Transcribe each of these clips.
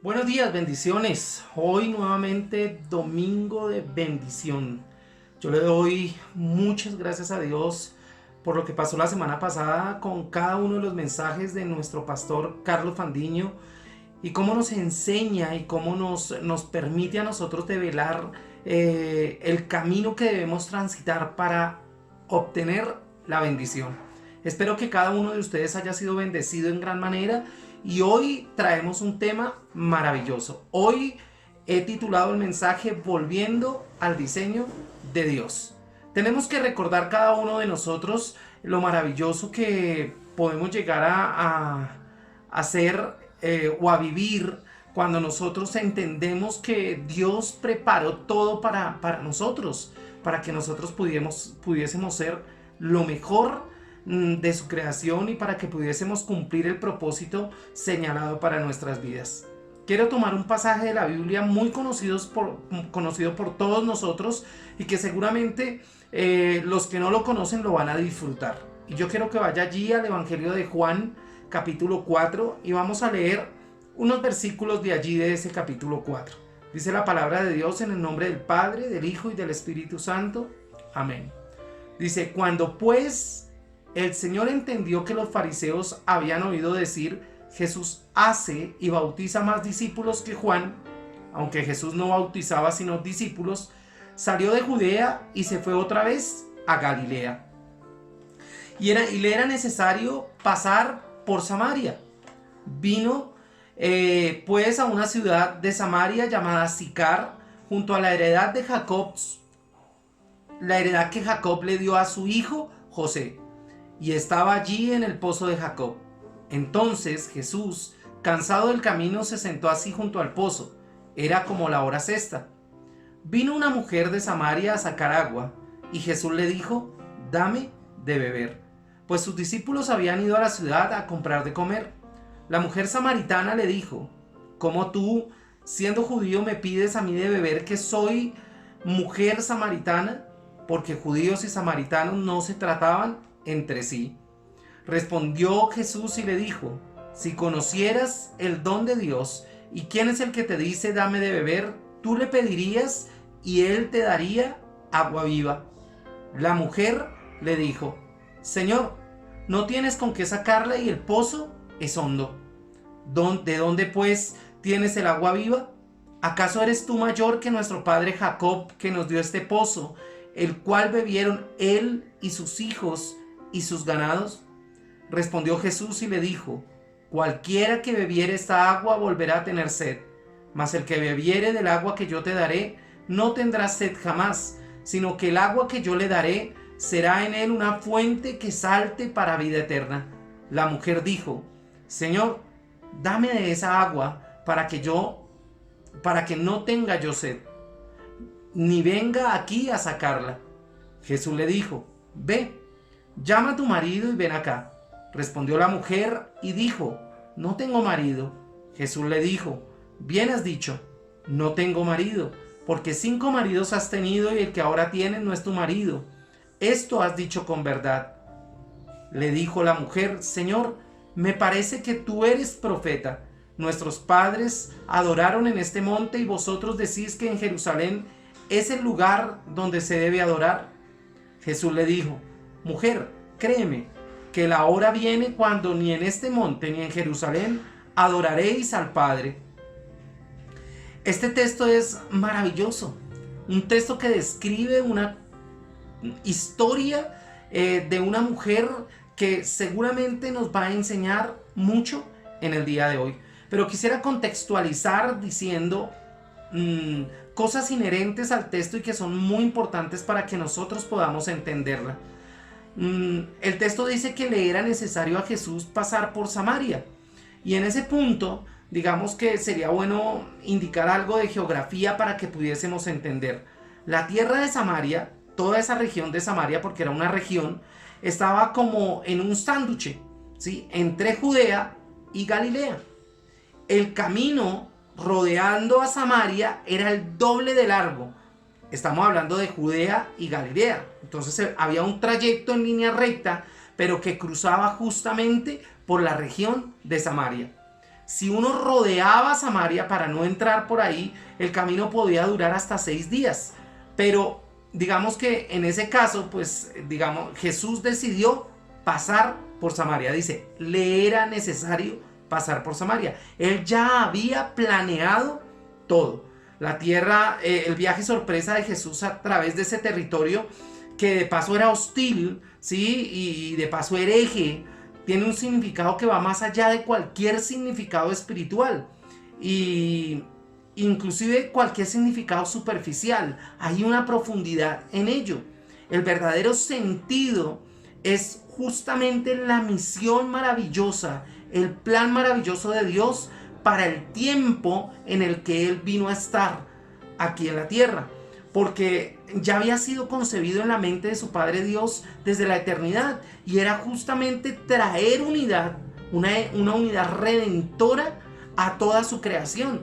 Buenos días, bendiciones. Hoy nuevamente domingo de bendición. Yo le doy muchas gracias a Dios por lo que pasó la semana pasada con cada uno de los mensajes de nuestro pastor Carlos Fandiño y cómo nos enseña y cómo nos permite a nosotros develar el camino que debemos transitar para obtener la bendición. Espero que cada uno de ustedes haya sido bendecido en gran manera y hoy traemos un tema maravilloso. Hoy he titulado el mensaje Volviendo al diseño de Dios. Tenemos que recordar cada uno de nosotros lo maravilloso que podemos llegar a hacer o a vivir cuando nosotros entendemos que Dios preparó todo para nosotros, para que nosotros pudiésemos ser lo mejor de su creación y para que pudiésemos cumplir el propósito señalado para nuestras vidas. Quiero tomar un pasaje de la Biblia muy conocido por todos nosotros y que seguramente los que no lo conocen lo van a disfrutar. Y yo quiero que vaya allí al Evangelio de Juan, capítulo 4, y vamos a leer unos versículos de allí de ese capítulo 4. Dice la palabra de Dios en el nombre del Padre, del Hijo y del Espíritu Santo. Amén. Dice, cuando pues el Señor entendió que los fariseos habían oído decir, Jesús hace y bautiza más discípulos que Juan, aunque Jesús no bautizaba sino discípulos, salió de Judea y se fue otra vez a Galilea. Y le era necesario pasar por Samaria. Vino pues a una ciudad de Samaria llamada Sicar, junto a la heredad de Jacob, la heredad que Jacob le dio a su hijo José, y estaba allí en el pozo de Jacob. Entonces Jesús, cansado del camino, se sentó así junto al pozo. Era como la hora sexta. Vino una mujer de Samaria a sacar agua, y Jesús le dijo, dame de beber, pues sus discípulos habían ido a la ciudad a comprar de comer. La mujer samaritana le dijo, ¿cómo tú, siendo judío, me pides a mí de beber que soy mujer samaritana? Porque judíos y samaritanos no se trataban entre sí. Respondió Jesús y le dijo, si conocieras el don de Dios y quién es el que te dice dame de beber, tú le pedirías y él te daría agua viva. La mujer le dijo, Señor, no tienes con qué sacarla y el pozo es hondo. ¿De dónde pues tienes el agua viva? ¿Acaso eres tú mayor que nuestro padre Jacob, que nos dio este pozo, el cual bebieron él y sus hijos y sus ganados? Respondió Jesús y le dijo, cualquiera que bebiere esta agua volverá a tener sed, mas el que bebiere del agua que yo te daré no tendrá sed jamás, sino que el agua que yo le daré será en él una fuente que salte para vida eterna. La mujer dijo, Señor, dame de esa agua para que no tenga yo sed, ni venga aquí a sacarla. Jesús le dijo, ve, llama a tu marido y ven acá. Respondió la mujer y dijo, no tengo marido. Jesús le dijo, bien has dicho, no tengo marido, porque 5 maridos has tenido y el que ahora tienes no es tu marido. Esto has dicho con verdad. Le dijo la mujer, Señor, me parece que tú eres profeta. Nuestros padres adoraron en este monte y vosotros decís que en Jerusalén es el lugar donde se debe adorar. Jesús le dijo, mujer, créeme, que la hora viene cuando ni en este monte ni en Jerusalén adoraréis al Padre. Este texto es maravilloso, un texto que describe una historia de una mujer que seguramente nos va a enseñar mucho en el día de hoy. Pero quisiera contextualizar diciendo cosas inherentes al texto y que son muy importantes para que nosotros podamos entenderla. El texto dice que le era necesario a Jesús pasar por Samaria. Y en ese punto, digamos que sería bueno indicar algo de geografía para que pudiésemos entender. La tierra de Samaria, toda esa región de Samaria, porque era una región, estaba como en un sándwich, ¿sí?, entre Judea y Galilea. El camino rodeando a Samaria era el doble de largo. Estamos hablando de Judea y Galilea. Entonces había un trayecto en línea recta, pero que cruzaba justamente por la región de Samaria. Si uno rodeaba Samaria para no entrar por ahí, el camino podía durar hasta 6 días. Pero digamos que en ese caso, pues digamos, Jesús decidió pasar por Samaria. Dice, le era necesario pasar por Samaria. Él ya había planeado todo. La tierra, el viaje sorpresa de Jesús a través de ese territorio que de paso era hostil, ¿sí? Y de paso hereje, tiene un significado que va más allá de cualquier significado espiritual. Y inclusive cualquier significado superficial. Hay una profundidad en ello. El verdadero sentido es justamente la misión maravillosa, el plan maravilloso de Dios para el tiempo en el que Él vino a estar aquí en la tierra. Porque ya había sido concebido en la mente de su Padre Dios desde la eternidad. Y era justamente traer unidad, una unidad redentora a toda su creación.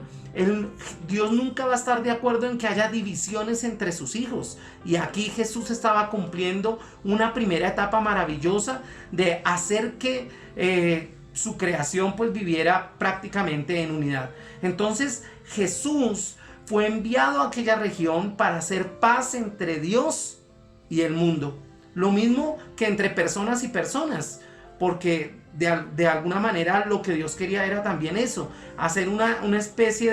Dios nunca va a estar de acuerdo en que haya divisiones entre sus hijos. Y aquí Jesús estaba cumpliendo una primera etapa maravillosa de hacer que su creación pues viviera prácticamente en unidad. Entonces Jesús fue enviado a aquella región para hacer paz entre Dios y el mundo. Lo mismo que entre personas y personas, porque de alguna manera lo que Dios quería era también eso, hacer una especie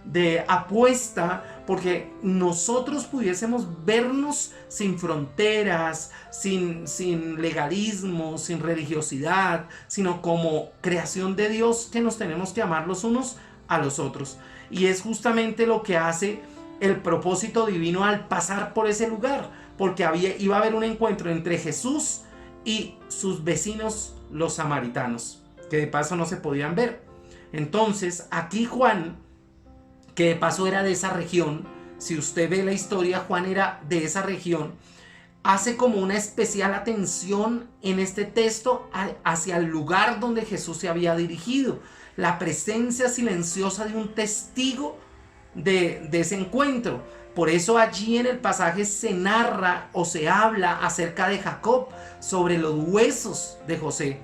de apuesta, porque nosotros pudiésemos vernos sin fronteras, sin legalismo, sin religiosidad, sino como creación de Dios que nos tenemos que amar los unos a los otros. Y es justamente lo que hace el propósito divino al pasar por ese lugar, porque iba a haber un encuentro entre Jesús y sus vecinos, los samaritanos, que de paso no se podían ver. Entonces aquí Juan, que de paso era de esa región, si usted ve la historia, Juan era de esa región, hace como una especial atención en este texto hacia el lugar donde Jesús se había dirigido, la presencia silenciosa de un testigo de ese encuentro. Por eso allí en el pasaje se narra o se habla acerca de Jacob, sobre los huesos de José.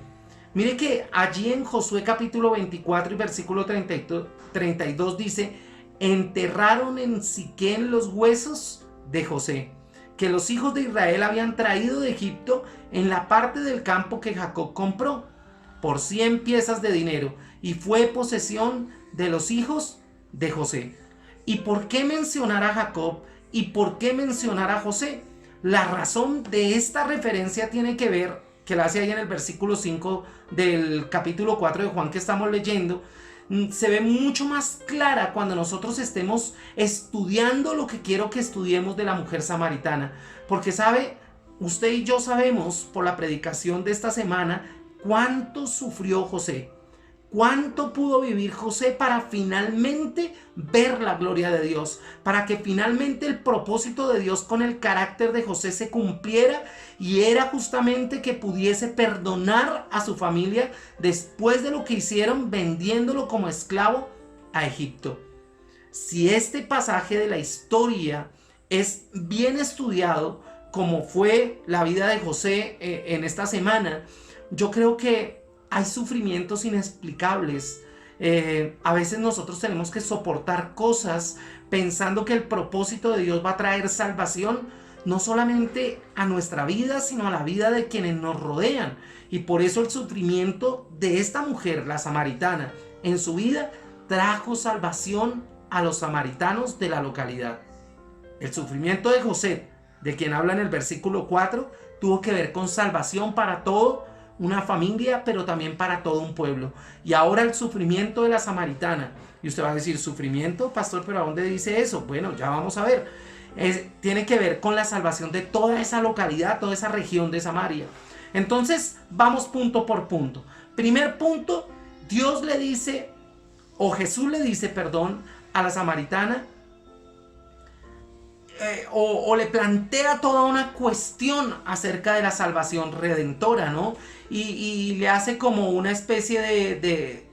Mire que allí en Josué capítulo 24 y versículo 32 dice, enterraron en Siquén los huesos de José, que los hijos de Israel habían traído de Egipto en la parte del campo que Jacob compró por 100 piezas de dinero, y fue posesión de los hijos de José. ¿Y por qué mencionar a Jacob y por qué mencionar a José? La razón de esta referencia tiene que ver, que la hace ahí en el versículo 5 del capítulo 4 de Juan que estamos leyendo, se ve mucho más clara cuando nosotros estemos estudiando lo que quiero que estudiemos de la mujer samaritana. Porque sabe, usted y yo sabemos por la predicación de esta semana cuánto sufrió José. ¿Cuánto pudo vivir José para finalmente ver la gloria de Dios? Para que finalmente el propósito de Dios con el carácter de José se cumpliera, y era justamente que pudiese perdonar a su familia después de lo que hicieron vendiéndolo como esclavo a Egipto. Si este pasaje de la historia es bien estudiado, como fue la vida de José en esta semana, yo creo que hay sufrimientos inexplicables. A veces nosotros tenemos que soportar cosas pensando que el propósito de Dios va a traer salvación, no solamente a nuestra vida, sino a la vida de quienes nos rodean. Y por eso el sufrimiento de esta mujer, la samaritana, en su vida trajo salvación a los samaritanos de la localidad. El sufrimiento de José, de quien habla en el versículo 4, tuvo que ver con salvación para todo una familia, pero también para todo un pueblo. Y ahora el sufrimiento de la samaritana. Y usted va a decir, ¿sufrimiento, pastor? ¿Pero a dónde dice eso? Bueno, ya vamos a ver. Tiene que ver con la salvación de toda esa localidad, toda esa región de Samaria. Entonces, vamos punto por punto. Primer punto, Dios le dice, o Jesús le dice, perdón, a la samaritana, o le plantea toda una cuestión acerca de la salvación redentora, ¿no? Y le hace como una especie de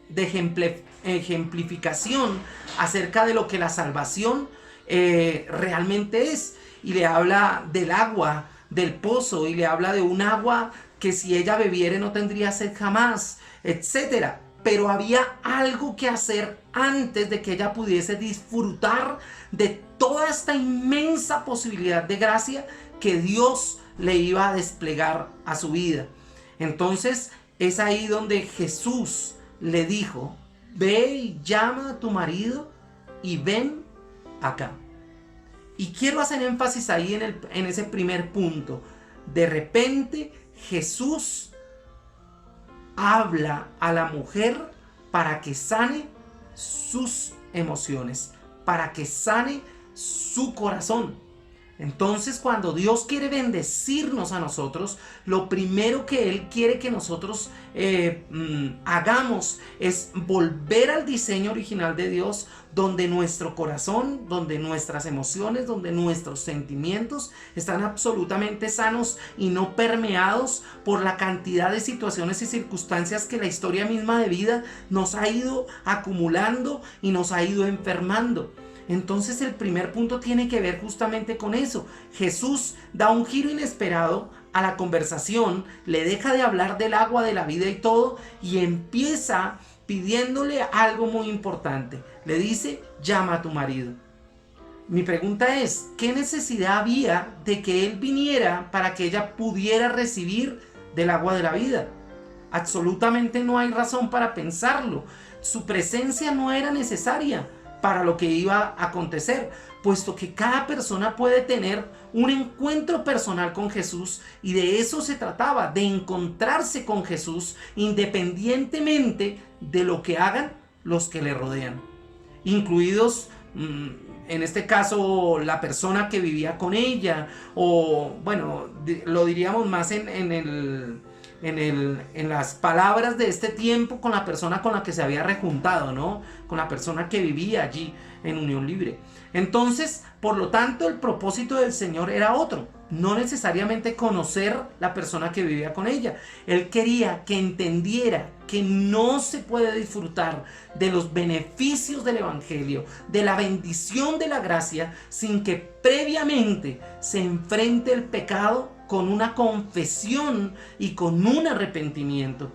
ejemplificación acerca de lo que la salvación realmente es. Y le habla del agua, del pozo, y le habla de un agua que si ella bebiere no tendría sed jamás, etcétera. pero había algo que hacer antes de que ella pudiese disfrutar de toda esta inmensa posibilidad de gracia que Dios le iba a desplegar a su vida. Entonces es ahí donde Jesús le dijo: ve y llama a tu marido y ven acá. Y quiero hacer énfasis ahí en ese primer punto. De repente Jesús habla a la mujer para que sane sus emociones, para que sane su corazón. Entonces, cuando Dios quiere bendecirnos a nosotros, lo primero que Él quiere que nosotros hagamos es volver al diseño original de Dios, donde nuestro corazón, donde nuestras emociones, donde nuestros sentimientos están absolutamente sanos y no permeados por la cantidad de situaciones y circunstancias que la historia misma de vida nos ha ido acumulando y nos ha ido enfermando. Entonces el primer punto tiene que ver justamente con eso. Jesús da un giro inesperado a la conversación, le deja de hablar del agua de la vida y todo, y empieza pidiéndole algo muy importante. Le dice: llama a tu marido. Mi pregunta es, ¿qué necesidad había de que él viniera para que ella pudiera recibir del agua de la vida? Absolutamente no hay razón para pensarlo. Su presencia no era necesaria para lo que iba a acontecer, puesto que cada persona puede tener un encuentro personal con Jesús, y de eso se trataba, de encontrarse con Jesús independientemente de lo que hagan los que le rodean, incluidos en este caso la persona que vivía con ella, o bueno, lo diríamos más en las palabras de este tiempo, con la persona con la que se había rejuntado, ¿no? Con la persona que vivía allí en unión libre. Entonces, por lo tanto, el propósito del Señor era otro, no necesariamente conocer la persona que vivía con ella. Él quería que entendiera que no se puede disfrutar de los beneficios del Evangelio, de la bendición de la gracia, sin que previamente se enfrente el pecado con una confesión y con un arrepentimiento.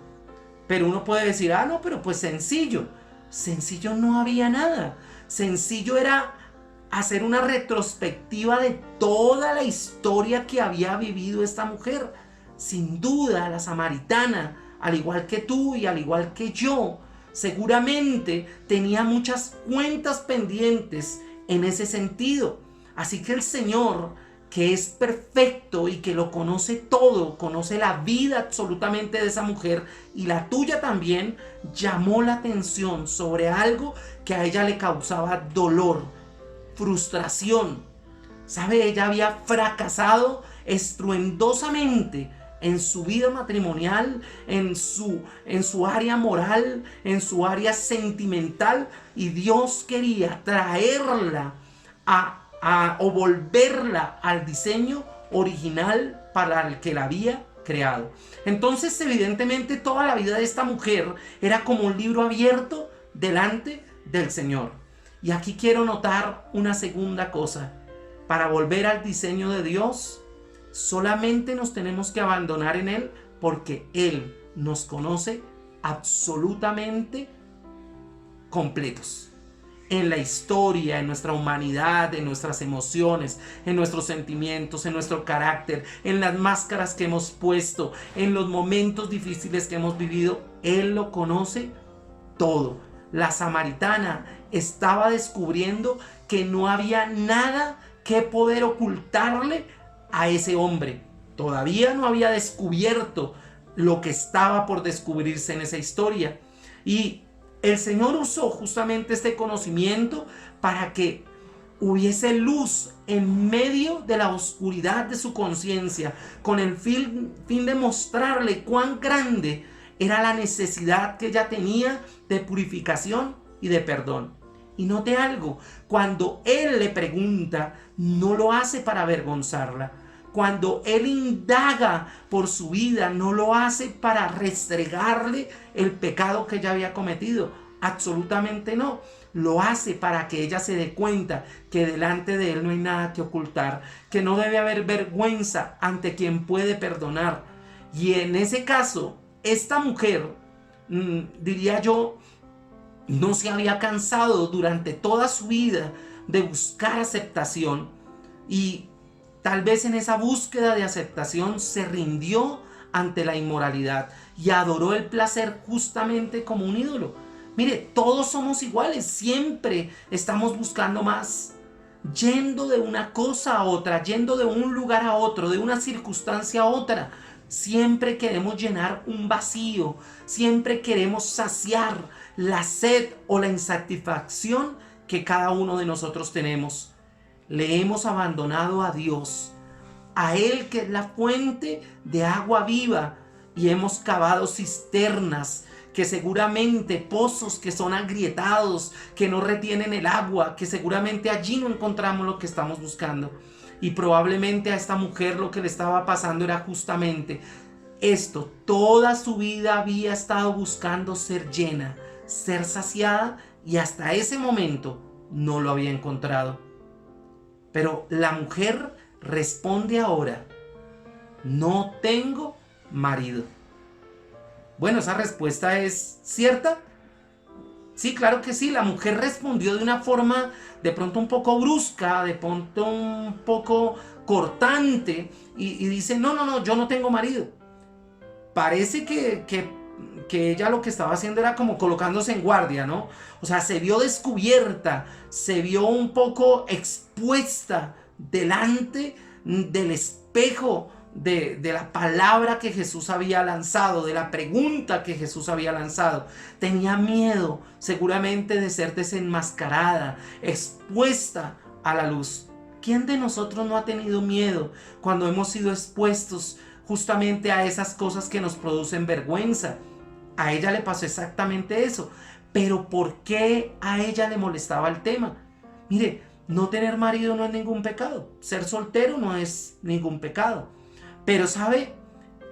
Pero uno puede decir: ah, no, pero pues sencillo. Sencillo no había nada. Sencillo era hacer una retrospectiva de toda la historia que había vivido esta mujer. Sin duda, la samaritana, al igual que tú y al igual que yo, seguramente tenía muchas cuentas pendientes en ese sentido. Así que el Señor, que es perfecto y que lo conoce todo, conoce la vida absolutamente de esa mujer y la tuya también, llamó la atención sobre algo que a ella le causaba dolor, frustración. ¿Sabe? Ella había fracasado estruendosamente en su vida matrimonial, en su área moral, en su área sentimental, y Dios quería traerla o volverla al diseño original para el que la había creado. Entonces, evidentemente, toda la vida de esta mujer era como un libro abierto delante del Señor. Y aquí quiero notar una segunda cosa. Para volver al diseño de Dios, solamente nos tenemos que abandonar en Él, porque Él nos conoce absolutamente completos. En la historia, en nuestra humanidad, en nuestras emociones, en nuestros sentimientos, en nuestro carácter, en las máscaras que hemos puesto, en los momentos difíciles que hemos vivido, Él lo conoce todo. La samaritana estaba descubriendo que no había nada que poder ocultarle a ese hombre. Todavía no había descubierto lo que estaba por descubrirse en esa historia. Y el Señor usó justamente este conocimiento para que hubiese luz en medio de la oscuridad de su conciencia, con el fin de mostrarle cuán grande era la necesidad que ella tenía de purificación y de perdón. Y note algo: cuando Él le pregunta, no lo hace para avergonzarla. Cuando Él indaga por su vida, no lo hace para restregarle el pecado que ella había cometido. Absolutamente no. Lo hace para que ella se dé cuenta que delante de Él no hay nada que ocultar, que no debe haber vergüenza ante quien puede perdonar. Y en ese caso, esta mujer diría yo, no se había cansado durante toda su vida de buscar aceptación, y tal vez en esa búsqueda de aceptación se rindió ante la inmoralidad y adoró el placer justamente como un ídolo. Mire, todos somos iguales, siempre estamos buscando más, yendo de una cosa a otra, yendo de un lugar a otro, de una circunstancia a otra. Siempre queremos llenar un vacío, siempre queremos saciar la sed o la insatisfacción que cada uno de nosotros tenemos. Le hemos abandonado a Dios, a Él que es la fuente de agua viva, y hemos cavado cisternas que seguramente, pozos que son agrietados, que no retienen el agua, que seguramente allí no encontramos lo que estamos buscando. Y probablemente a esta mujer lo que le estaba pasando era justamente esto. Toda su vida había estado buscando ser llena, ser saciada, y hasta ese momento no lo había encontrado. Pero la mujer responde ahora: no tengo marido. Bueno, esa respuesta es cierta. Sí, claro que sí. La mujer respondió de una forma de pronto un poco brusca, de pronto un poco cortante, y dice: no, yo no tengo marido. Parece que ella lo que estaba haciendo era como colocándose en guardia, ¿no? O sea, se vio descubierta, se vio un poco expuesta delante del espejo de la palabra que Jesús había lanzado, de la pregunta que Jesús había lanzado. Tenía miedo seguramente de ser desenmascarada, expuesta a la luz. ¿Quién de nosotros no ha tenido miedo cuando hemos sido expuestos justamente a esas cosas que nos producen vergüenza? A ella le pasó exactamente eso. Pero ¿por qué a ella le molestaba el tema? Mire, no tener marido no es ningún pecado. Ser soltero no es ningún pecado. Pero sabe,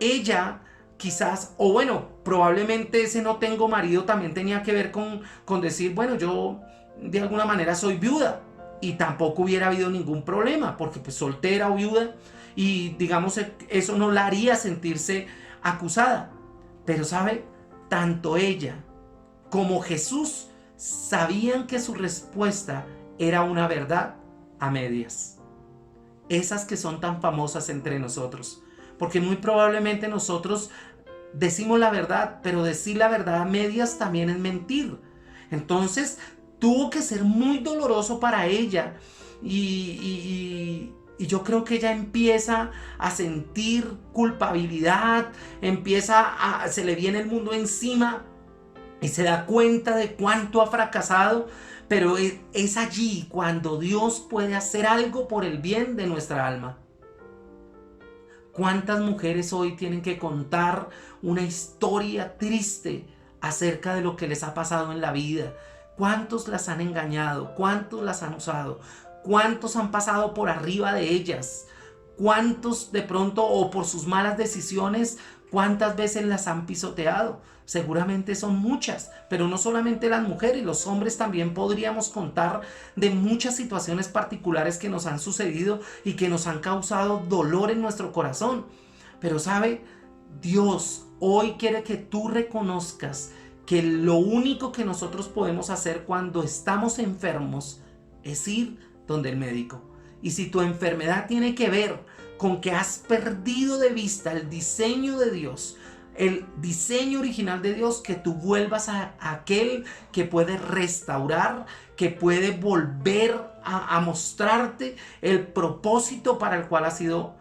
ella quizás, o bueno, probablemente ese no tengo marido también tenía que ver con decir, bueno, yo de alguna manera soy viuda, y tampoco hubiera habido ningún problema, porque pues soltera o viuda, y digamos eso no la haría sentirse acusada. Pero sabe, tanto ella como Jesús sabían que su respuesta era una verdad a medias. Esas que son tan famosas entre nosotros. Porque muy probablemente nosotros decimos la verdad, pero decir la verdad a medias también es mentir. Entonces tuvo que ser muy doloroso para ella, y yo creo que ella empieza a sentir culpabilidad, se le viene el mundo encima y se da cuenta de cuánto ha fracasado. Pero es allí cuando Dios puede hacer algo por el bien de nuestra alma. ¿Cuántas mujeres hoy tienen que contar una historia triste acerca de lo que les ha pasado en la vida? ¿Cuántos las han engañado? ¿Cuántos las han usado? ¿Cuántos han pasado por arriba de ellas? ¿Cuántos de pronto, o por sus malas decisiones, cuántas veces las han pisoteado? Seguramente son muchas, pero no solamente las mujeres, los hombres también podríamos contar de muchas situaciones particulares que nos han sucedido y que nos han causado dolor en nuestro corazón. Pero sabe, Dios hoy quiere que tú reconozcas que lo único que nosotros podemos hacer cuando estamos enfermos es ir donde el médico. Y si tu enfermedad tiene que ver con que has perdido de vista el diseño de Dios, el diseño original de Dios, que tú vuelvas a aquel que puede restaurar, que puede volver a mostrarte el propósito para el cual ha sido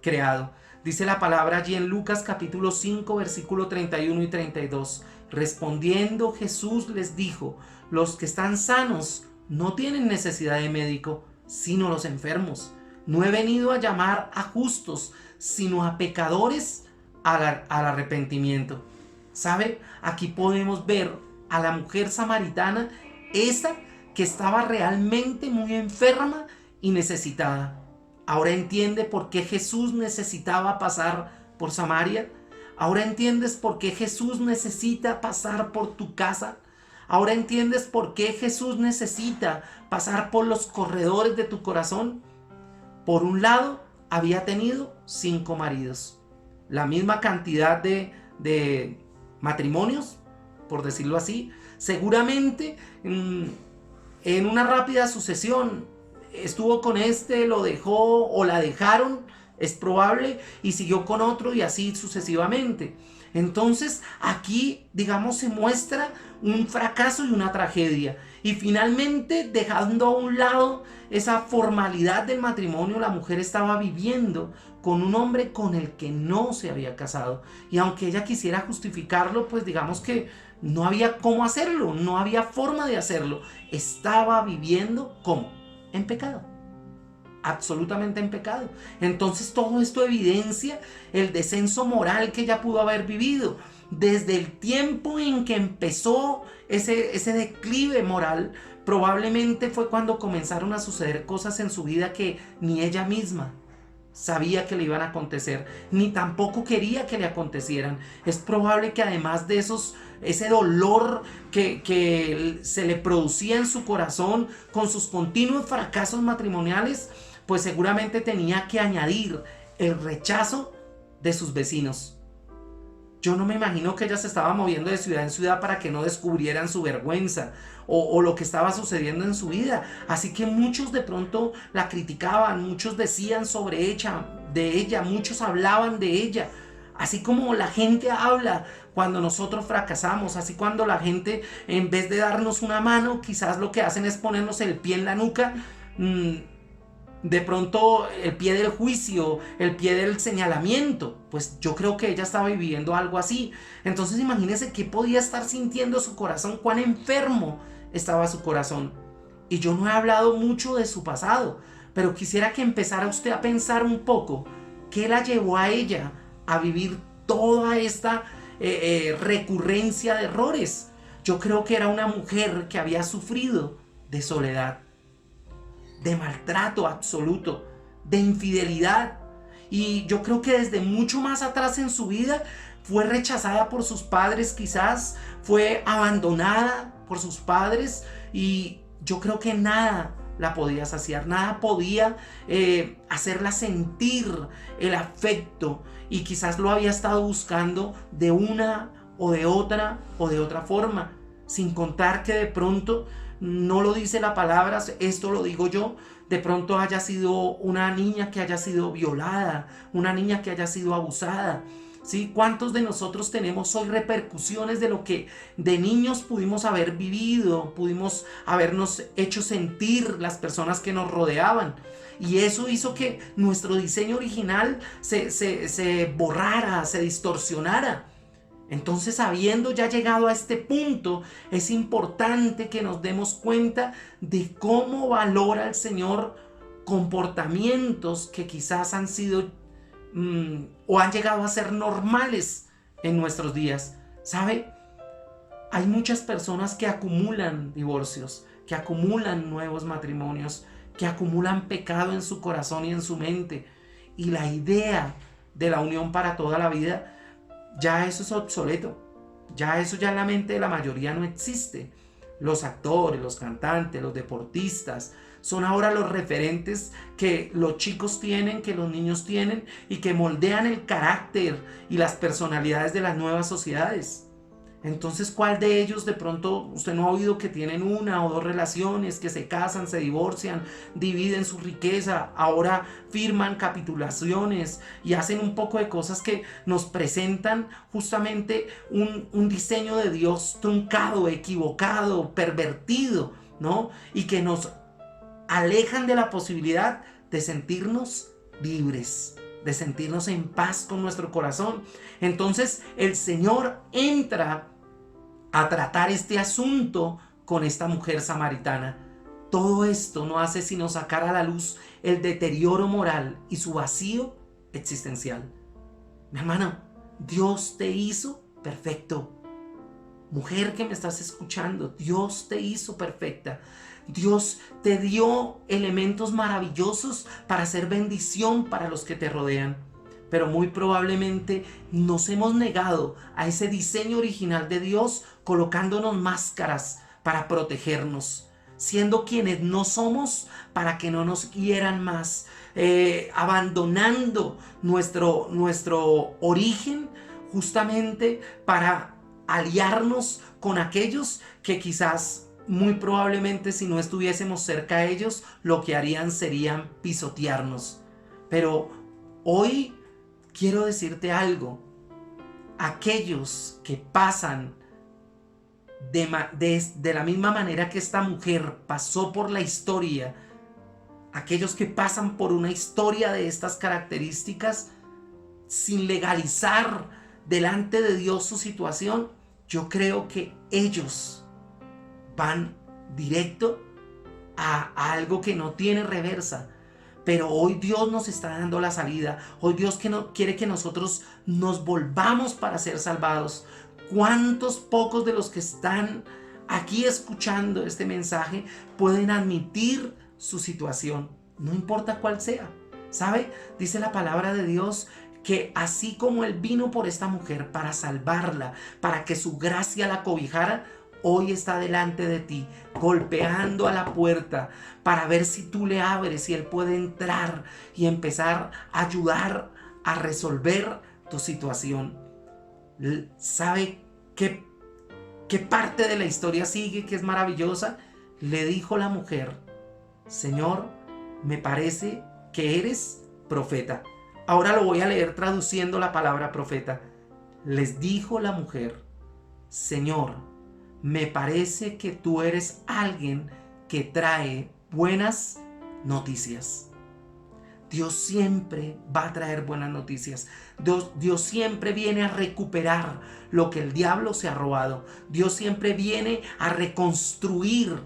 creado. Dice la palabra allí en Lucas capítulo 5 versículo 31 y 32. Respondiendo Jesús les dijo: los que están sanos no tienen necesidad de médico, sino los enfermos. No he venido a llamar a justos, sino a pecadores al arrepentimiento. ¿Sabe? Aquí podemos ver a la mujer samaritana, esa que estaba realmente muy enferma y necesitada. Ahora entiende por qué Jesús necesitaba pasar por Samaria. Ahora entiendes por qué Jesús necesita pasar por tu casa. Ahora entiendes por qué Jesús necesita pasar por los corredores de tu corazón. Por un lado, había tenido 5 maridos. La misma cantidad de matrimonios, por decirlo así, seguramente en una rápida sucesión estuvo con este, lo dejó o la dejaron, es probable, y siguió con otro y así sucesivamente. Entonces aquí, digamos, se muestra un fracaso y una tragedia. Y finalmente, dejando a un lado esa formalidad del matrimonio, la mujer estaba viviendo con un hombre con el que no se había casado. Y aunque ella quisiera justificarlo, pues digamos que no había cómo hacerlo, no había forma de hacerlo. Estaba viviendo ¿cómo? En pecado. Absolutamente en pecado. Entonces todo esto evidencia el descenso moral que ella pudo haber vivido. Desde el tiempo en que empezó ese declive moral, probablemente fue cuando comenzaron a suceder cosas en su vida que ni ella misma sabía que le iban a acontecer, ni tampoco quería que le acontecieran. Es probable que además de ese dolor que se le producía en su corazón con sus continuos fracasos matrimoniales, pues seguramente tenía que añadir el rechazo de sus vecinos. Yo no me imagino que ella se estaba moviendo de ciudad en ciudad para que no descubrieran su vergüenza o lo que estaba sucediendo en su vida. Así que muchos de pronto la criticaban, muchos decían sobre ella, muchos hablaban de ella. Así como la gente habla cuando nosotros fracasamos, así cuando la gente en vez de darnos una mano, quizás lo que hacen es ponernos el pie en la nuca. De pronto el pie del juicio, el pie del señalamiento, pues yo creo que ella estaba viviendo algo así. Entonces imagínense qué podía estar sintiendo su corazón, cuán enfermo estaba su corazón. Y yo no he hablado mucho de su pasado, pero quisiera que empezara usted a pensar un poco qué la llevó a ella a vivir toda esta recurrencia de errores. Yo creo que era una mujer que había sufrido de soledad, de maltrato absoluto, de infidelidad. Y yo creo que desde mucho más atrás en su vida fue rechazada por sus padres, quizás fue abandonada por sus padres, y yo creo que nada la podía saciar, nada podía hacerla sentir el afecto, y quizás lo había estado buscando de una o de otra forma, sin contar que de pronto, no lo dice la palabra, esto lo digo yo, de pronto haya sido una niña que haya sido violada, una niña que haya sido abusada. ¿Sí? ¿Cuántos de nosotros tenemos hoy repercusiones de lo que de niños pudimos haber vivido, pudimos habernos hecho sentir las personas que nos rodeaban? Y eso hizo que nuestro diseño original se borrara, se distorsionara. Entonces, habiendo ya llegado a este punto, es importante que nos demos cuenta de cómo valora el Señor comportamientos que quizás han sido o han llegado a ser normales en nuestros días. ¿Sabe? Hay muchas personas que acumulan divorcios, que acumulan nuevos matrimonios, que acumulan pecado en su corazón y en su mente. Y la idea de la unión para toda la vida, ya eso es obsoleto. Ya eso ya en la mente de la mayoría no existe. Los actores, los cantantes, los deportistas son ahora los referentes que los chicos tienen, que los niños tienen, y que moldean el carácter y las personalidades de las nuevas sociedades. Entonces, ¿cuál de ellos de pronto usted no ha oído que tienen una o dos relaciones, que se casan, se divorcian, dividen su riqueza, ahora firman capitulaciones y hacen un poco de cosas que nos presentan justamente un diseño de Dios truncado, equivocado, pervertido, ¿no? Y que nos alejan de la posibilidad de sentirnos libres, de sentirnos en paz con nuestro corazón. Entonces el Señor entra a tratar este asunto con esta mujer samaritana. Todo esto no hace sino sacar a la luz el deterioro moral y su vacío existencial. Mi hermano, Dios te hizo perfecto. Mujer que me estás escuchando, Dios te hizo perfecta. Dios te dio elementos maravillosos para hacer bendición para los que te rodean. Pero muy probablemente nos hemos negado a ese diseño original de Dios, colocándonos máscaras para protegernos, siendo quienes no somos para que no nos hieran más, abandonando nuestro origen justamente para aliarnos con aquellos que quizás muy probablemente si no estuviésemos cerca de ellos, lo que harían serían pisotearnos. Pero hoy quiero decirte algo. Aquellos que pasan de la misma manera que esta mujer pasó por la historia, aquellos que pasan por una historia de estas características, sin legalizar delante de Dios su situación, yo creo que ellos van directo a algo que no tiene reversa. Pero hoy Dios nos está dando la salida. Hoy Dios quiere que nosotros nos volvamos para ser salvados. ¿Cuántos pocos de los que están aquí escuchando este mensaje pueden admitir su situación? No importa cuál sea. ¿Sabe? Dice la palabra de Dios que así como Él vino por esta mujer para salvarla, para que su gracia la cobijara, hoy está delante de ti, golpeando a la puerta para ver si tú le abres y Él puede entrar y empezar a ayudar a resolver tu situación. ¿Sabe qué parte de la historia sigue que es maravillosa? Le dijo la mujer: Señor, me parece que eres profeta. Ahora lo voy a leer traduciendo la palabra profeta. Les dijo la mujer: Señor, me parece que tú eres alguien que trae buenas noticias. Dios siempre va a traer buenas noticias. Dios siempre viene a recuperar lo que el diablo se ha robado. Dios siempre viene a reconstruir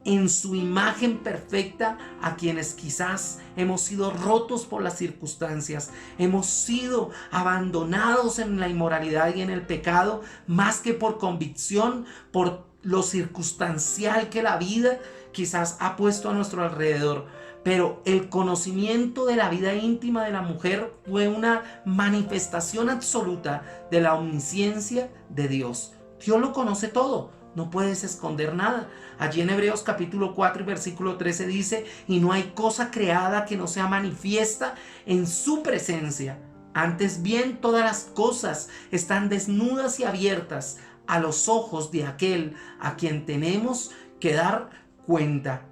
en su imagen perfecta a quienes quizás hemos sido rotos por las circunstancias, hemos sido abandonados en la inmoralidad y en el pecado, más que por convicción, por lo circunstancial que la vida quizás ha puesto a nuestro alrededor. Pero el conocimiento de la vida íntima de la mujer fue una manifestación absoluta de la omnisciencia de Dios. Dios lo conoce todo. No puedes esconder nada. Allí en Hebreos capítulo 4 y versículo 13 dice: y no hay cosa creada que no sea manifiesta en su presencia. Antes bien, todas las cosas están desnudas y abiertas a los ojos de aquel a quien tenemos que dar cuenta.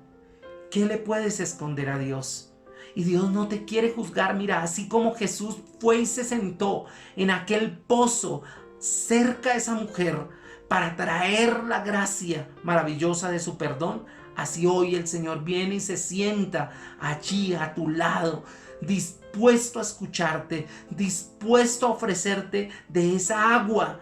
¿Qué le puedes esconder a Dios? Y Dios no te quiere juzgar. Mira, así como Jesús fue y se sentó en aquel pozo cerca de esa mujer para traer la gracia maravillosa de su perdón, así hoy el Señor viene y se sienta allí a tu lado, dispuesto a escucharte, dispuesto a ofrecerte de esa agua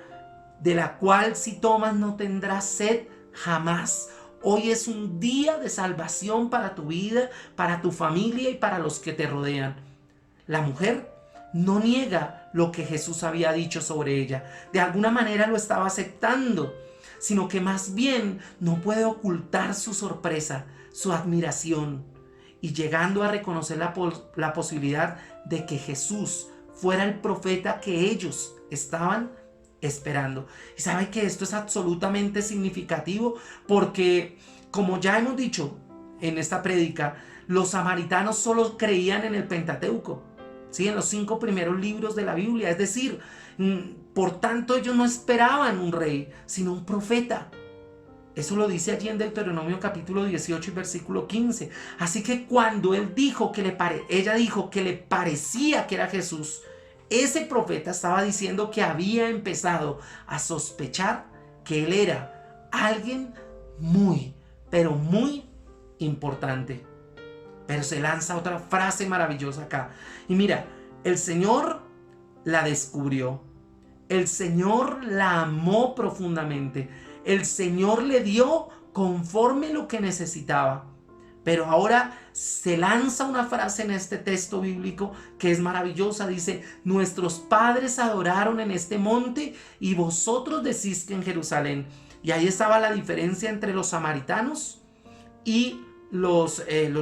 de la cual si tomas no tendrás sed jamás. Hoy es un día de salvación para tu vida, para tu familia y para los que te rodean. La mujer no niega lo que Jesús había dicho sobre ella. De alguna manera lo estaba aceptando, sino que más bien no puede ocultar su sorpresa, su admiración, y llegando a reconocer la posibilidad de que Jesús fuera el profeta que ellos estaban esperando. Y sabe que esto es absolutamente significativo porque, como ya hemos dicho en esta prédica, los samaritanos solo creían en el Pentateuco, ¿sí? En los 5 primeros libros de la Biblia. Es decir, por tanto ellos no esperaban un rey, sino un profeta. Eso lo dice allí en Deuteronomio capítulo 18 y versículo 15. Así que cuando ella dijo que le parecía que era Jesús, ese profeta estaba diciendo que había empezado a sospechar que él era alguien muy, pero muy importante. Pero se lanza otra frase maravillosa acá. Y mira, el Señor la descubrió. El Señor la amó profundamente. El Señor le dio conforme lo que necesitaba. Pero ahora se lanza una frase en este texto bíblico que es maravillosa. Dice: nuestros padres adoraron en este monte y vosotros decís que en Jerusalén. Y ahí estaba la diferencia entre los samaritanos y los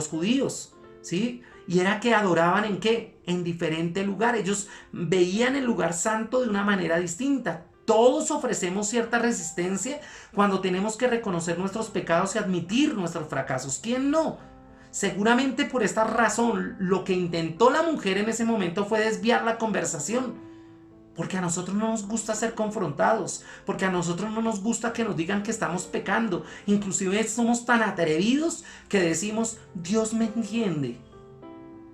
judíos, ¿sí? Y era que adoraban ¿en qué? En diferente lugar. Ellos veían el lugar santo de una manera distinta. Todos ofrecemos cierta resistencia cuando tenemos que reconocer nuestros pecados y admitir nuestros fracasos. ¿Quién no? Seguramente por esta razón lo que intentó la mujer en ese momento fue desviar la conversación. Porque a nosotros no nos gusta ser confrontados, porque a nosotros no nos gusta que nos digan que estamos pecando. Inclusive somos tan atrevidos que decimos, Dios me entiende,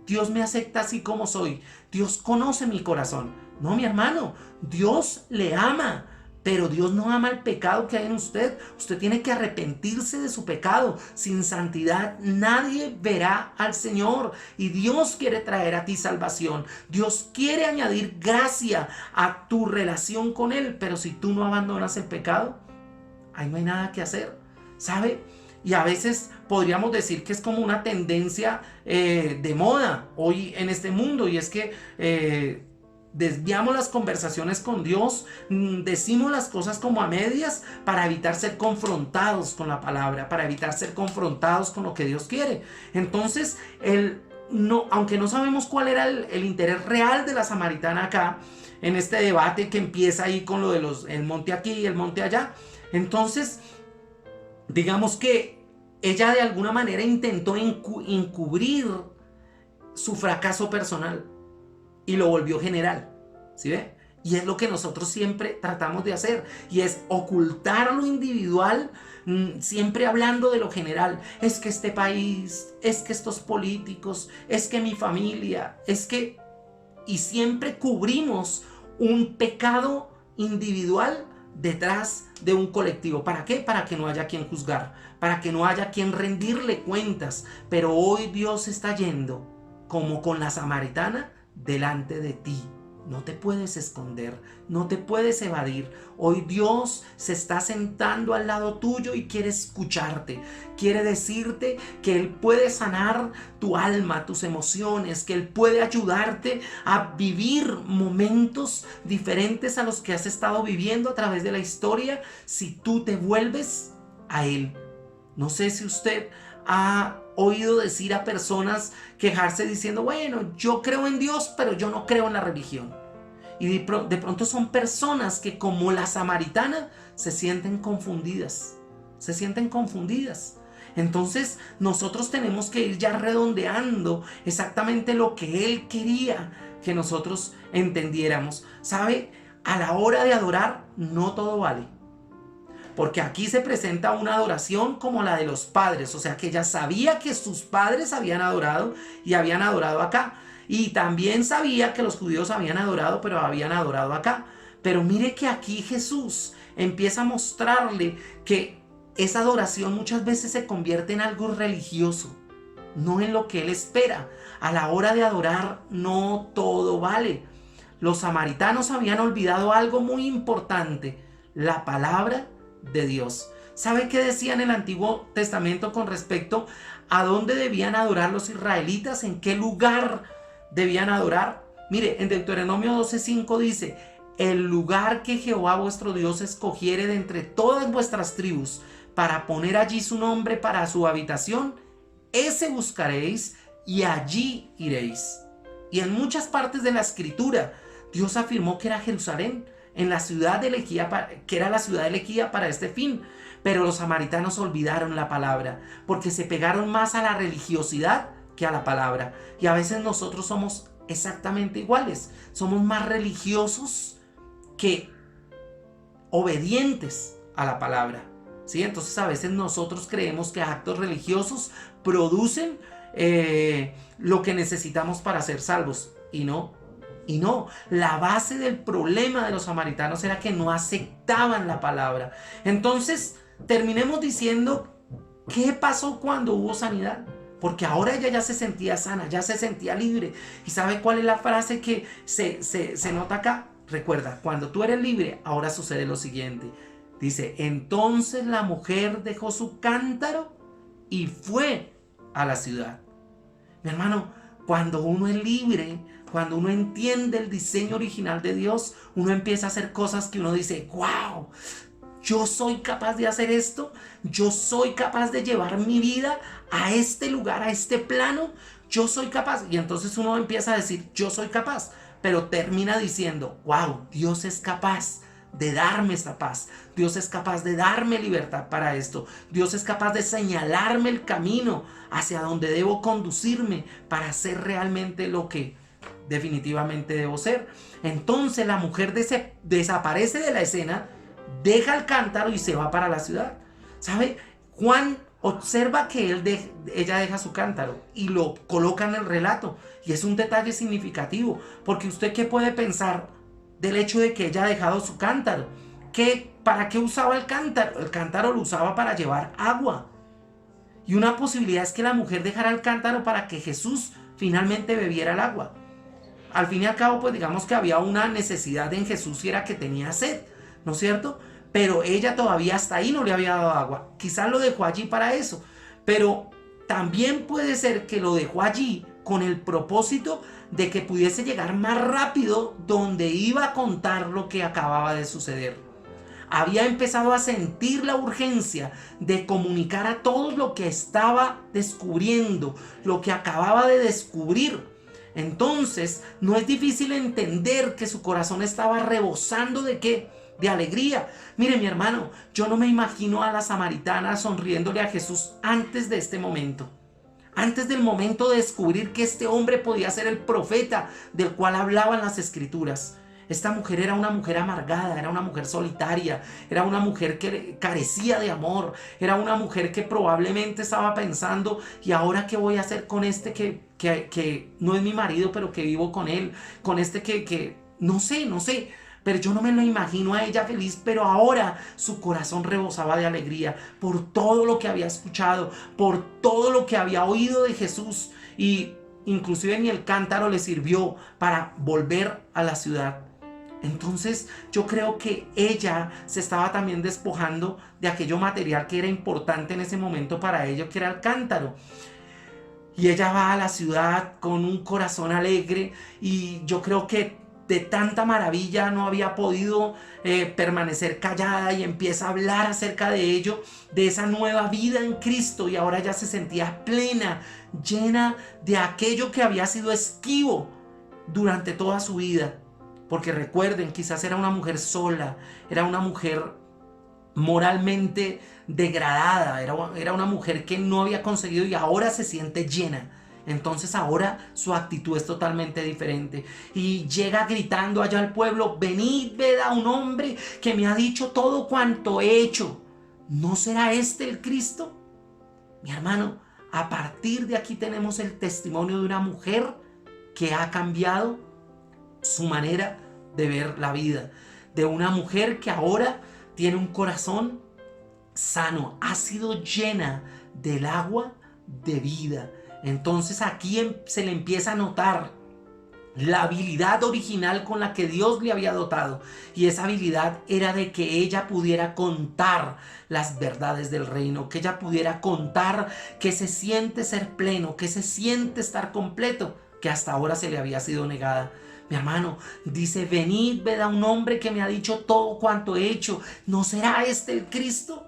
Dios me acepta así como soy, Dios conoce mi corazón. No, mi hermano, Dios le ama, pero Dios no ama el pecado que hay en usted. Usted tiene que arrepentirse de su pecado. Sin santidad nadie verá al Señor. Y Dios quiere traer a ti salvación. Dios quiere añadir gracia a tu relación con Él. Pero si tú no abandonas el pecado, ahí no hay nada que hacer, ¿sabe? Y a veces podríamos decir que es como una tendencia de moda hoy en este mundo. Y es que desviamos las conversaciones con Dios, decimos las cosas como a medias para evitar ser confrontados con la palabra, para evitar ser confrontados con lo que Dios quiere. Entonces, aunque no sabemos cuál era el interés real de la samaritana acá, en este debate que empieza ahí con lo de el monte aquí y el monte allá, entonces, digamos que ella de alguna manera intentó encubrir su fracaso personal y lo volvió general, ¿sí ve? Y es lo que nosotros siempre tratamos de hacer, y es ocultar lo individual, siempre hablando de lo general. Es que este país, es que estos políticos, es que mi familia, es que... Y siempre cubrimos un pecado individual detrás de un colectivo. ¿Para qué? Para que no haya quien juzgar, para que no haya quien rendirle cuentas. Pero hoy Dios está yendo, como con la samaritana, delante de ti. No te puedes esconder, no te puedes evadir. Hoy Dios se está sentando al lado tuyo y quiere escucharte. Quiere decirte que Él puede sanar tu alma, tus emociones, que Él puede ayudarte a vivir momentos diferentes a los que has estado viviendo a través de la historia si tú te vuelves a Él. No sé si usted ha oído decir a personas quejarse diciendo, bueno, yo creo en Dios, pero yo no creo en la religión. Y de pronto son personas que, como la samaritana, se sienten confundidas. Se sienten confundidas. Entonces nosotros tenemos que ir ya redondeando exactamente lo que Él quería que nosotros entendiéramos. ¿Sabe? A la hora de adorar, no todo vale. Porque aquí se presenta una adoración como la de los padres. O sea, que ella sabía que sus padres habían adorado y habían adorado acá. Y también sabía que los judíos habían adorado, pero habían adorado acá. Pero mire que aquí Jesús empieza a mostrarle que esa adoración muchas veces se convierte en algo religioso, no en lo que Él espera. A la hora de adorar, no todo vale. Los samaritanos habían olvidado algo muy importante: la palabra de Dios. ¿Sabe qué decía en el Antiguo Testamento con respecto a dónde debían adorar los israelitas? ¿En qué lugar debían adorar? Mire, en Deuteronomio 12:5 dice: el lugar que Jehová vuestro Dios escogiere de entre todas vuestras tribus para poner allí su nombre para su habitación, ese buscaréis y allí iréis. Y en muchas partes de la Escritura Dios afirmó que era Jerusalén, en la ciudad elegida, que era la ciudad elegida para este fin. Pero los samaritanos olvidaron la palabra, porque se pegaron más a la religiosidad que a la palabra. Y a veces nosotros somos exactamente iguales. Somos más religiosos que obedientes a la palabra, ¿sí? Entonces a veces nosotros creemos que actos religiosos producen lo que necesitamos para ser salvos. Y no, la base del problema de los samaritanos era que no aceptaban la palabra. Entonces, terminemos diciendo, ¿qué pasó cuando hubo sanidad? Porque ahora ella ya se sentía sana, ya se sentía libre. ¿Y sabe cuál es la frase que se nota acá? Recuerda, cuando tú eres libre, ahora sucede lo siguiente. Dice, entonces la mujer dejó su cántaro y fue a la ciudad. Mi hermano, cuando uno es libre, cuando uno entiende el diseño original de Dios, uno empieza a hacer cosas que uno dice, wow, yo soy capaz de hacer esto, yo soy capaz de llevar mi vida a este lugar, a este plano, yo soy capaz. Y entonces uno empieza a decir, yo soy capaz, pero termina diciendo, wow, Dios es capaz de darme esta paz, Dios es capaz de darme libertad para esto, Dios es capaz de señalarme el camino hacia donde debo conducirme para hacer realmente lo que definitivamente debo ser. Entonces la mujer desaparece de la escena, deja el cántaro y se va para la ciudad. ¿Sabe? Juan observa que ella deja su cántaro y lo coloca en el relato. Y es un detalle significativo, porque usted ¿qué puede pensar del hecho de que ella ha dejado su cántaro? ¿Para qué usaba el cántaro? El cántaro lo usaba para llevar agua. Y una posibilidad es que la mujer dejara el cántaro para que Jesús finalmente bebiera el agua. Al fin y al cabo, pues digamos que había una necesidad en Jesús y era que tenía sed, ¿no es cierto? Pero ella todavía hasta ahí no le había dado agua. Quizás lo dejó allí para eso. Pero también puede ser que lo dejó allí con el propósito de que pudiese llegar más rápido donde iba a contar lo que acababa de suceder. Había empezado a sentir la urgencia de comunicar a todos lo que estaba descubriendo, lo que acababa de descubrir. Entonces, no es difícil entender que su corazón estaba rebosando ¿de qué? De alegría. Mire, mi hermano, yo no me imagino a la samaritana sonriéndole a Jesús antes de este momento. Antes del momento de descubrir que este hombre podía ser el profeta del cual hablaban las escrituras. Esta mujer era una mujer amargada, era una mujer solitaria, era una mujer que carecía de amor, era una mujer que probablemente estaba pensando, ¿y ahora qué voy a hacer con este que no es mi marido, pero que vivo con él? Con este que no sé, pero yo no me lo imagino a ella feliz, pero ahora su corazón rebosaba de alegría por todo lo que había escuchado, por todo lo que había oído de Jesús, y inclusive ni el cántaro le sirvió para volver a la ciudad. Entonces yo creo que ella se estaba también despojando de aquello material que era importante en ese momento para ella, que era el cántaro. Y ella va a la ciudad con un corazón alegre, y yo creo que de tanta maravilla no había podido permanecer callada, y empieza a hablar acerca de ello, de esa nueva vida en Cristo, y ahora ya se sentía plena, llena de aquello que había sido esquivo durante toda su vida. Porque recuerden, quizás era una mujer sola, era una mujer moralmente degradada, era una mujer que no había conseguido, y ahora se siente llena. Entonces ahora su actitud es totalmente diferente. Y llega gritando allá al pueblo: venid, ved a un hombre que me ha dicho todo cuanto he hecho. ¿No será este el Cristo? Mi hermano, a partir de aquí tenemos el testimonio de una mujer que ha cambiado su manera de ver la vida, de una mujer que ahora tiene un corazón sano, ha sido llena del agua de vida. Entonces aquí se le empieza a notar la habilidad original con la que Dios le había dotado, y esa habilidad era de que ella pudiera contar las verdades del reino, que ella pudiera contar que se siente ser pleno, que se siente estar completo, que hasta ahora se le había sido negada. Mi hermano, dice: venid, ved a un hombre que me ha dicho todo cuanto he hecho. ¿No será este el Cristo?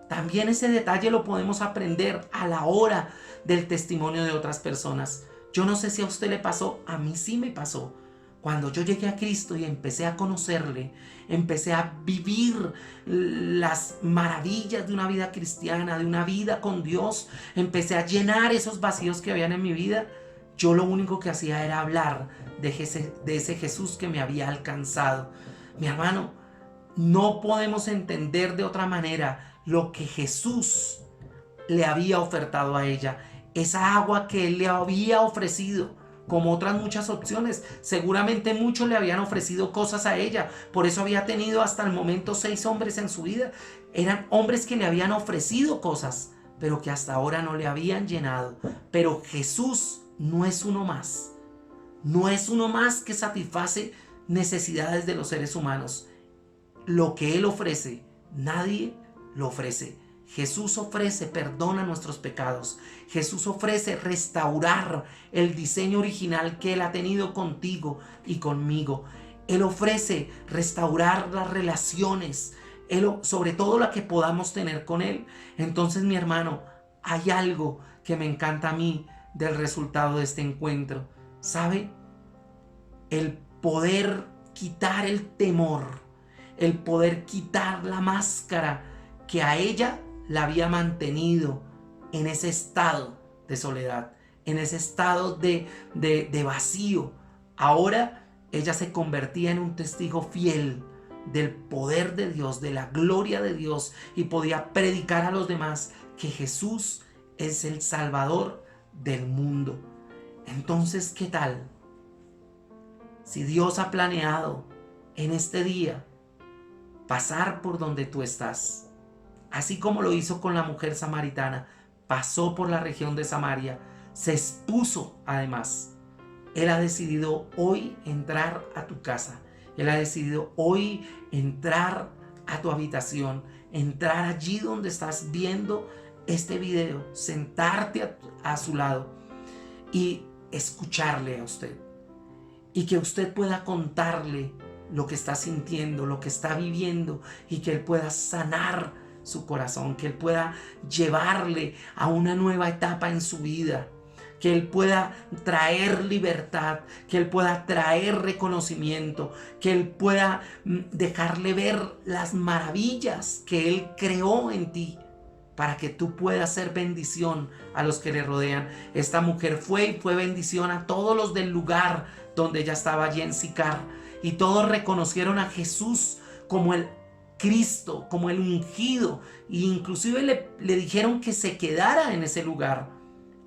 También ese detalle lo podemos aprender a la hora del testimonio de otras personas. Yo no sé si a usted le pasó, a mí sí me pasó. Cuando yo llegué a Cristo y empecé a conocerle, empecé a vivir las maravillas de una vida cristiana, de una vida con Dios, empecé a llenar esos vacíos que habían en mi vida. Yo lo único que hacía era hablar de ese Jesús que me había alcanzado. Mi hermano, no podemos entender de otra manera lo que Jesús le había ofertado a ella. Esa agua que Él le había ofrecido, como otras muchas opciones. Seguramente muchos le habían ofrecido cosas a ella. Por eso había tenido hasta el momento 6 hombres en su vida. Eran hombres que le habían ofrecido cosas, pero que hasta ahora no le habían llenado. Pero Jesús no es uno más. No es uno más que satisface necesidades de los seres humanos. Lo que Él ofrece, nadie lo ofrece. Jesús ofrece perdón a nuestros pecados. Jesús ofrece restaurar el diseño original que Él ha tenido contigo y conmigo. Él ofrece restaurar las relaciones, sobre todo la que podamos tener con Él. Entonces, mi hermano, hay algo que me encanta a mí del resultado de este encuentro. ¿Sabe? El poder quitar el temor, el poder quitar la máscara que a ella la había mantenido en ese estado de soledad, en ese estado de vacío. Ahora ella se convertía en un testigo fiel del poder de Dios, de la gloria de Dios, y podía predicar a los demás que Jesús es el Salvador del mundo. Entonces, ¿qué tal? Si Dios ha planeado en este día pasar por donde tú estás, así como lo hizo con la mujer samaritana, pasó por la región de Samaria, se expuso además. Él ha decidido hoy entrar a tu casa. Él ha decidido hoy entrar a tu habitación, entrar allí donde estás viendo este video, sentarte a su lado y escucharle a usted. Y que usted pueda contarle lo que está sintiendo, lo que está viviendo, y que Él pueda sanar su corazón, que Él pueda llevarle a una nueva etapa en su vida, que Él pueda traer libertad, que Él pueda traer reconocimiento, que Él pueda dejarle ver las maravillas que Él creó en ti, para que tú puedas ser bendición a los que le rodean. Esta mujer fue bendición a todos los del lugar donde ella estaba, allí en Sicar, y todos reconocieron a Jesús como el Cristo, como el ungido, e inclusive le dijeron que se quedara en ese lugar.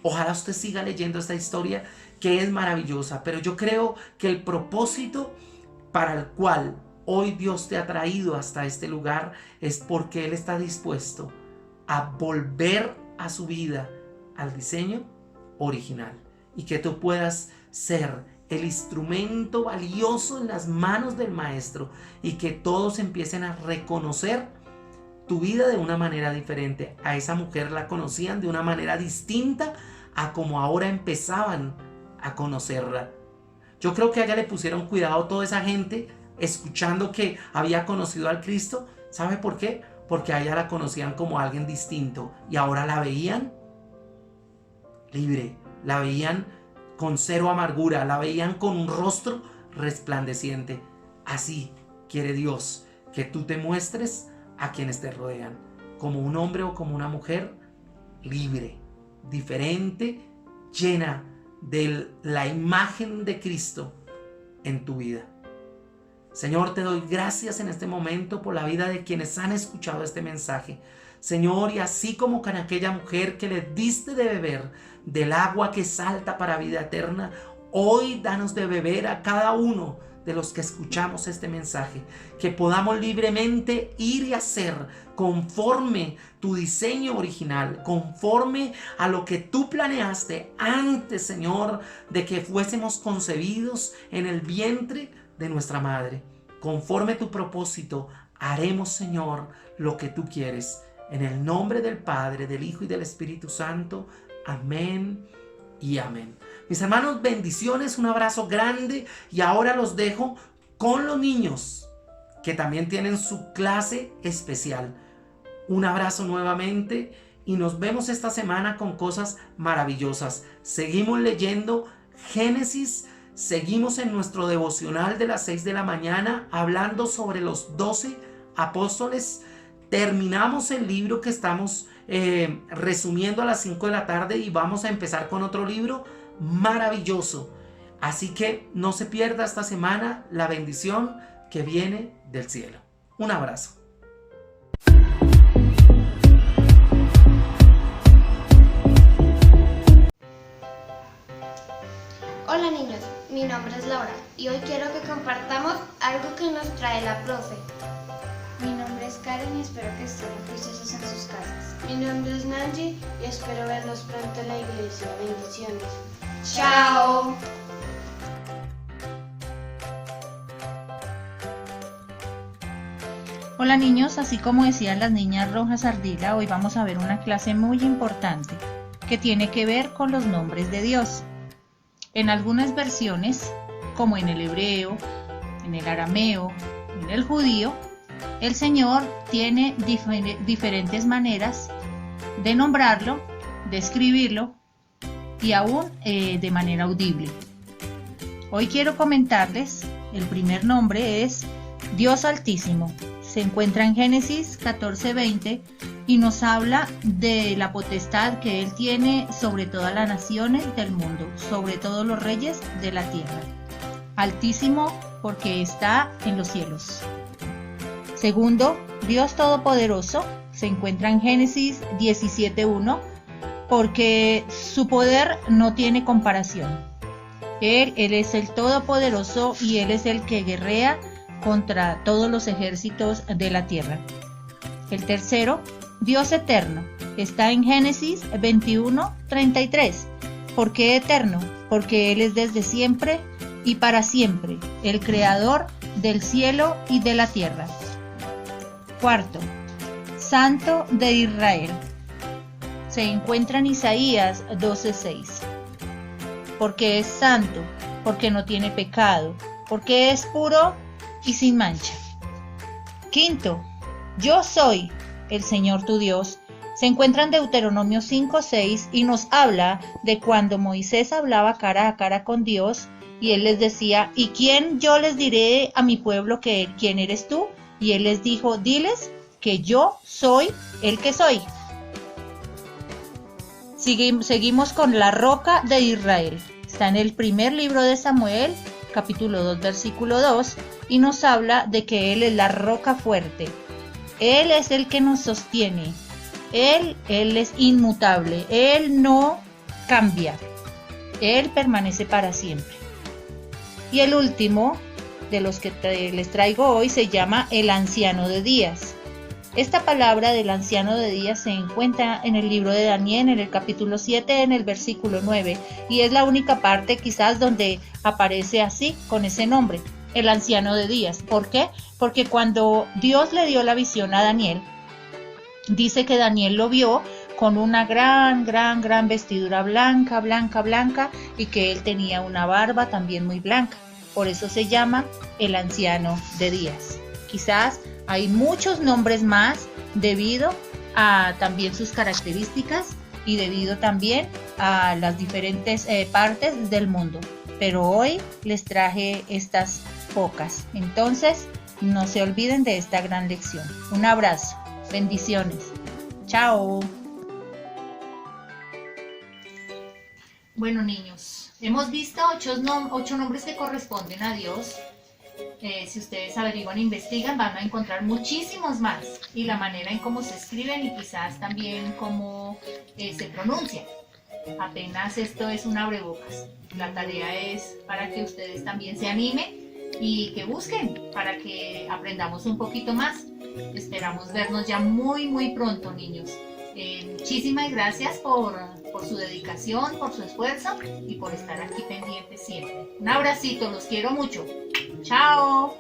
Ojalá usted siga leyendo esta historia, que es maravillosa, pero yo creo que el propósito para el cual hoy Dios te ha traído hasta este lugar es porque Él está dispuesto a volver a su vida al diseño original, y que tú puedas ser el instrumento valioso en las manos del Maestro, y que todos empiecen a reconocer tu vida de una manera diferente. A esa mujer la conocían de una manera distinta a como ahora empezaban a conocerla. Yo creo que a ella le pusieron cuidado toda esa gente escuchando que había conocido al Cristo. ¿Sabe por qué? Porque a ella la conocían como alguien distinto, y ahora la veían libre, la veían con cero amargura, la veían con un rostro resplandeciente. Así quiere Dios que tú te muestres a quienes te rodean, como un hombre o como una mujer libre, diferente, llena de la imagen de Cristo en tu vida. Señor, te doy gracias en este momento por la vida de quienes han escuchado este mensaje. Señor, y así como con aquella mujer que le diste de beber del agua que salta para vida eterna, hoy danos de beber a cada uno de los que escuchamos este mensaje, que podamos libremente ir y hacer conforme tu diseño original, conforme a lo que tú planeaste antes, Señor, de que fuésemos concebidos en el vientre de nuestra madre. Conforme tu propósito, haremos, Señor, lo que tú quieres. En el nombre del Padre, del Hijo y del Espíritu Santo. Amén y amén. Mis hermanos, bendiciones, un abrazo grande, y ahora los dejo con los niños que también tienen su clase especial. Un abrazo nuevamente y nos vemos esta semana con cosas maravillosas. Seguimos leyendo Génesis, seguimos en nuestro devocional de las 6 de la mañana hablando sobre los 12 apóstoles. Terminamos el libro que estamos resumiendo a las 5 de la tarde y vamos a empezar con otro libro maravilloso. Así que no se pierda esta semana la bendición que viene del cielo. Un abrazo. Hola niños, mi nombre es Laura y hoy quiero que compartamos algo que nos trae la profe. Mi nombre es Karen y espero que estén juiciosos en sus casas. Mi nombre es Nancy y espero verlos pronto en la iglesia. Bendiciones. ¡Chao! Hola niños, así como decían las niñas Rojas Ardila, hoy vamos a ver una clase muy importante que tiene que ver con los nombres de Dios. En algunas versiones, como en el hebreo, en el arameo, en el judío, el Señor tiene diferentes maneras de nombrarlo, de escribirlo y aún de manera audible. Hoy quiero comentarles, el primer nombre es Dios Altísimo. Se encuentra en Génesis 14:20 y nos habla de la potestad que Él tiene sobre todas las naciones del mundo, sobre todos los reyes de la tierra. Altísimo porque está en los cielos. Segundo, Dios Todopoderoso se encuentra en Génesis 17:1 porque su poder no tiene comparación. Él es el Todopoderoso y Él es el que guerrea contra todos los ejércitos de la tierra. El tercero, Dios Eterno, está en Génesis 21:33. ¿Por qué eterno? Porque Él es desde siempre y para siempre, el creador del cielo y de la tierra. Cuarto, Santo de Israel. Se encuentra en Isaías 12:6. Porque es santo, porque no tiene pecado, porque es puro y sin mancha. Quinto, yo soy el Señor tu Dios. Se encuentra en Deuteronomio 5:6 y nos habla de cuando Moisés hablaba cara a cara con Dios y él les decía, ¿y quién yo les diré a mi pueblo que quién eres tú? Y él les dijo, diles que yo soy el que soy. Seguimos con la roca de Israel. Está en el primer libro de Samuel, capítulo 2, versículo 2, y nos habla de que Él es la roca fuerte. Él es el que nos sostiene. Él es inmutable. Él no cambia. Él permanece para siempre. Y el último de los que les traigo hoy se llama el anciano de días. Esta palabra del anciano de días se encuentra en el libro de Daniel, en el capítulo 7, en el versículo 9, y es la única parte quizás donde aparece así, con ese nombre, el anciano de días. ¿Por qué? Porque cuando Dios le dio la visión a Daniel, dice que Daniel lo vio con una gran vestidura blanca, y que él tenía una barba también muy blanca. Por eso se llama el anciano de días. Quizás hay muchos nombres más debido a también sus características y debido también a las diferentes partes del mundo. Pero hoy les traje estas pocas. Entonces, no se olviden de esta gran lección. Un abrazo. Bendiciones. Chao. Bueno, niños, hemos visto 8 nombres que corresponden a Dios. Si ustedes averiguan e investigan, van a encontrar muchísimos más, y la manera en cómo se escriben y quizás también cómo se pronuncian. Apenas esto es un abrebocas. La tarea es para que ustedes también se animen y que busquen para que aprendamos un poquito más. Esperamos vernos ya muy pronto, niños. Muchísimas gracias por su dedicación, por su esfuerzo y por estar aquí pendientes siempre. Un abracito, los quiero mucho. Chao.